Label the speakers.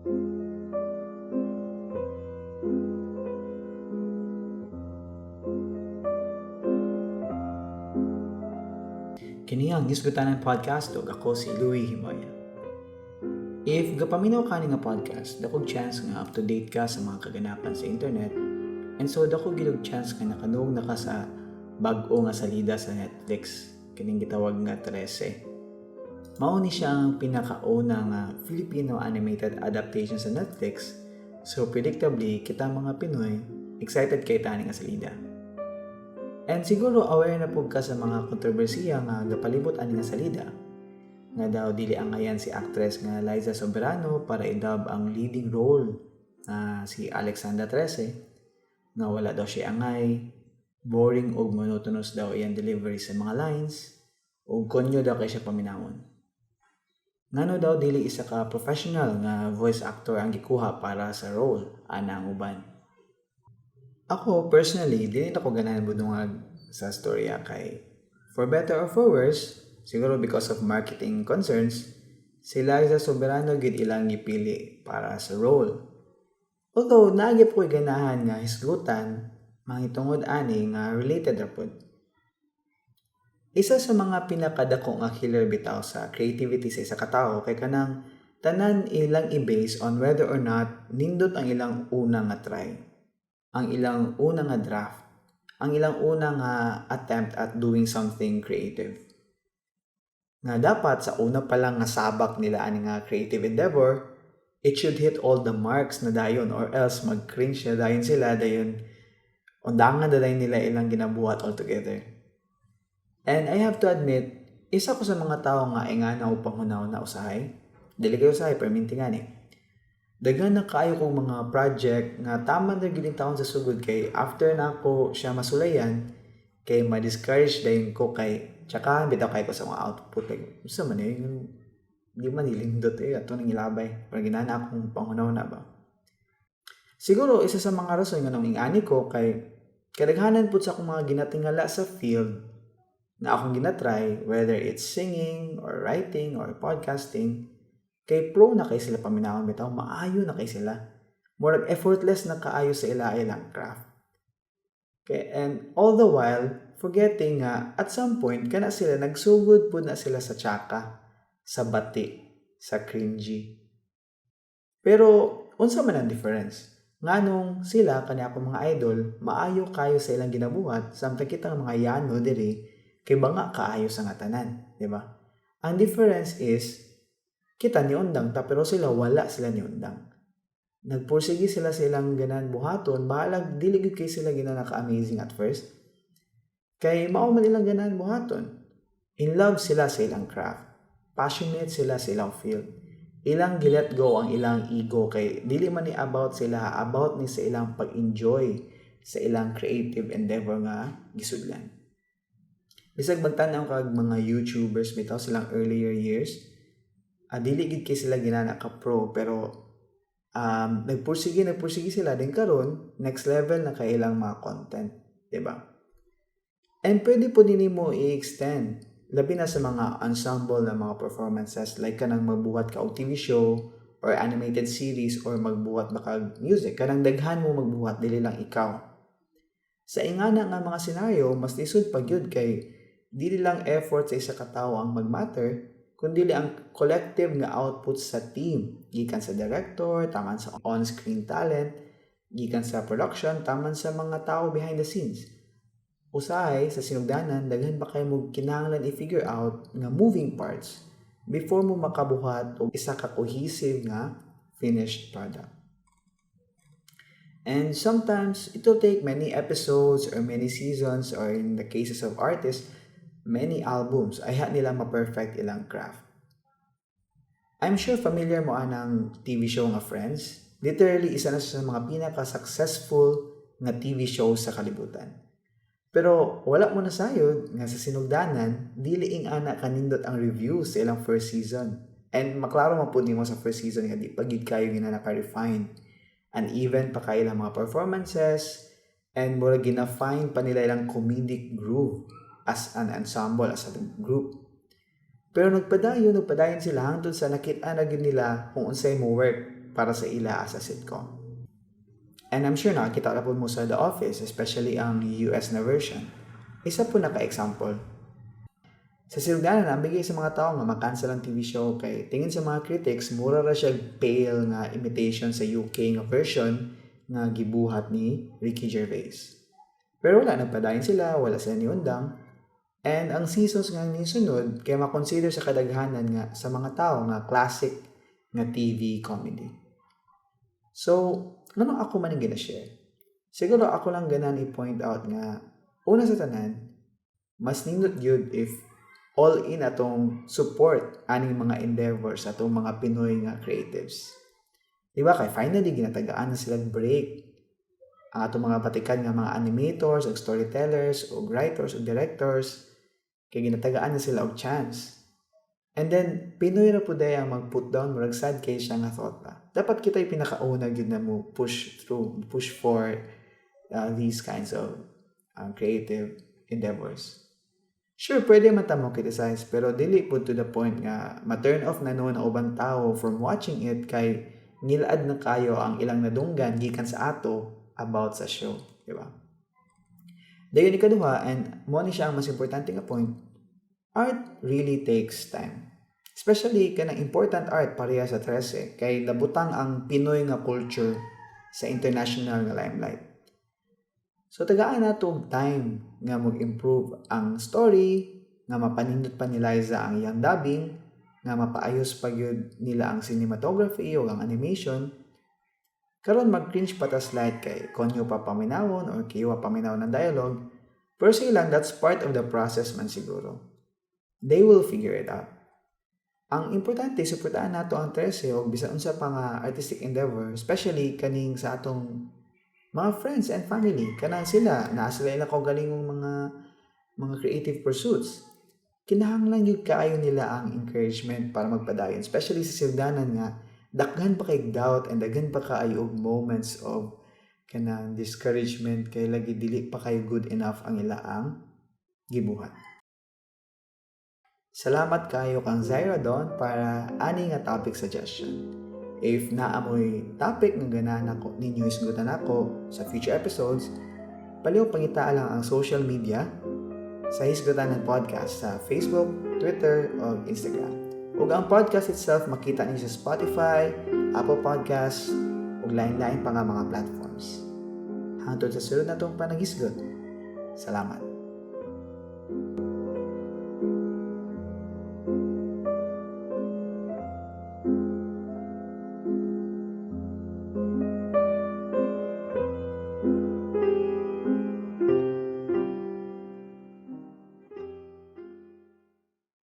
Speaker 1: Kini ang Hisgutanan podcast ug ako si Louie Himoya. If gapaminaw ka nga podcast, dakog chance nga up to date ka sa mga kaganapan sa internet, and so dakog gilog chance nga nakanog na ka sa bag-o nga salida sa Netflix, kining gitawag nga Trese. Mao ni siya ang pinakauna nga Filipino animated adaptation sa Netflix, so predictably kita mga Pinoy excited kay tani nga salida. And siguro aware na po ka sa mga kontrobersiya nga gapalibot ani nga salida. Nga daw dili angayan si actress nga Liza Soberano para i-dub ang leading role na si Alexandra Trese. Nga wala daw siya angay, boring o monotonous daw iyang delivery sa mga lines, o konyo daw kay siya paminawon. Ngano daw dili isa ka professional nga voice actor ang gikuha para sa role ana ang uban. Ako, personally, dili ako ganahan budungag sa storya kay for better or for worse, siguro because of marketing concerns, si Liza Soberano gid ilang gipili para sa role. Although, naagip ko'y ganahan nga hisgutan, mangitungod ani nga related ra pod. Isa sa mga pinakadako nga killer bitaw sa creativity sa isa ka tawo kay kanang tanan ilang i-base on whether or not nindot ang ilang una nga try. Ang ilang unang nga draft, ang ilang unang nga attempt at doing something creative. Nga dapat sa una pa lang nga sabak nila ani nga creative endeavor, it should hit all the marks na dayon or else mag-cringe na dayon sila dayon undangan na dayon nila ilang ginabuhat altogether. And I have to admit, isa ko sa mga tao nga ingana upang hunaw na usahay. Dili kayo usahay, perminti nga ni. Daghan na kaayo kong mga project nga tama na giling taon sa sugod kay after na ako siya masulayan kay ma-discourage dayon ko kay tsaka bitaw kay ko sa mga output like sa man yung di man nilindot ato nang ilabay para ginana akong pangunaw na ba. Siguro isa sa mga rason nga nang ingani ko kay kadaghanan pud sa akong mga ginatingala sa field na akong gina-try, whether it's singing or writing or podcasting, kay pro na kay sila paminawon bitaw, maayo na kay sila. Murag effortless na kaayo sa ilang craft. Okay, and all the while, forgetting nga, at some point, kana sila, nagsugod po na sila sa tsaka, sa bati, sa cringy. Pero, unsa man ang difference? Nganong sila, kanya akong mga idol, maayo kayo sa ilang ginabuhat, samtang kitang mga yano diri, kay banga kaayo sa ngatanan, di ba? Ang difference is, kita ni undang ta pero sila wala sila ni undang. Nagpursige sila sa ilang ganan buhaton, bahalag dili gyud kay sila ginanaka-amazing at first. Kay mao man ilang ganan buhaton. In love sila sa ilang craft. Passionate sila sa ilang field. Ilang gilet go ang ilang ego kay dili man ni about sila, about ni sa ilang pag-enjoy sa ilang creative endeavor nga gisudlan. Bisag magtan-aw kag mga YouTubers bitaw silang earlier years, dili gid kay sila ginana ka pro pero nagpursige sila din karon next level na kay ilang mga content, di ba? And pwede po din mo i-extend labi na sa mga ensemble na mga performances like kanang magbuhat ka og TV show or animated series or magbuhat ba kag music, kanang daghan mo magbuhat dili lang ikaw. Sa ingana nga mga senaryo, mas lisod pa gyud kay dili lang effort sa isa ka tawo ang magmatter, kundi ang collective nga output sa team, gikan sa director, taman sa on-screen talent, gikan sa production, taman sa mga tao behind the scenes. Usahay sa sinugdanan, daghan pa kayo mo kinahanglan i-figure out nga moving parts before mo makabuhat og isa ka cohesive nga finished product. And sometimes, it will take many episodes or many seasons or in the cases of artists, many albums ay nila ma-perfect ilang craft. I'm sure familiar mo anang TV show nga Friends. Literally, isa na sa mga pinaka-successful nga TV show sa kalibutan. Pero wala mo na sayod nga sa sinugdanan, dili ing ana kanindot ang reviews sa ilang first season. And maklaro man pud nimo sa first season nga di pagid kayo ginana-refine. And even pa kay ilang mga performances and mura gina-find pa nila ilang comedic groove as an ensemble, as a group. Pero nagpadayon sila hangtod sa nakita na gid nila kung unsay mo work para sa ila as a sitcom. And I'm sure nakakita na po mo sa The Office, especially ang US na version. Isa po na ka-example. Sa Hisgutanan, nabigay sa mga tao nga makancel ang TV show kay tingin sa mga critics, mura ra siya pale nga imitation sa UK nga version nga gibuhat ni Ricky Gervais. Pero wala, nagpadayon sila, wala sila ni Undang. And ang seasons nga nisunod, kaya makonsider sa kadaghanan nga sa mga tao nga classic nga TV comedy. So, ano ako man yung gina-share? Siguro ako lang ganan i-point out nga, una sa tanan, mas nindot yun if all in atong support aning mga endeavors atong mga Pinoy nga creatives. Diba kay finally ginatagaan na silang break ang atong mga patikan nga mga animators o storytellers o writers o directors kay ginatagaan na sila og chance. And then Pinoy ra pud ang mag-put down murag sad kay siya nga thought ba. Dapat kita'y pinakauna gyud na mo push for these kinds of creative endeavors. Sure, pwede man ta mo criticize, pero dili po to the point nga ma-turn off na noon ang ubang tao from watching it kay nilaad na kayo ang ilang nadunggan gikan sa ato about sa show, di ba? Dayon ikaduha, and mo ni siya ang mas importante nga point, art really takes time. Especially kanang important art pareha sa Trese kay nabutang ang Pinoy nga culture sa international nga limelight. So tagaan nato og time nga mag-improve ang story, nga mapanindot pa ni Liza ang iyang dubbing, nga mapaayos pa gyud nila ang cinematography o ang animation. Karon mag-cringe pa ta slide kay konyo pa paminawon or kiwa paminawon ng dialogue. Pero silang that's part of the process man siguro. They will figure it out. Ang importante, suportahan nato ang Trese o bisan unsa pa nga artistic endeavor, especially kaning sa atong mga friends and family. Kanang sila, naa sila ila kaugalingong mga creative pursuits. Kinahanglan yung kaayo nila ang encouragement para magpadayon. Especially sa Hisgutanan nga, daghan pa kay doubt and daghan pa kaayo og moments of kanang discouragement kay lagi dili pa kay good enough ang ilaang gibuhat. Salamat kayo kang Zaira Don para ani nga topic suggestion. If naamoy topic nga ganahan ako ninyo hisgutan ako sa future episodes, paliw pangitaan lang ang social media sa Hisgutanan Podcast sa Facebook, Twitter, o Instagram. Ug ang podcast itself makita niyo sa Spotify, Apple Podcasts, ug lain-lain pa nga mga platforms. Hangtod sa sunod na itong panaghisgot. Salamat.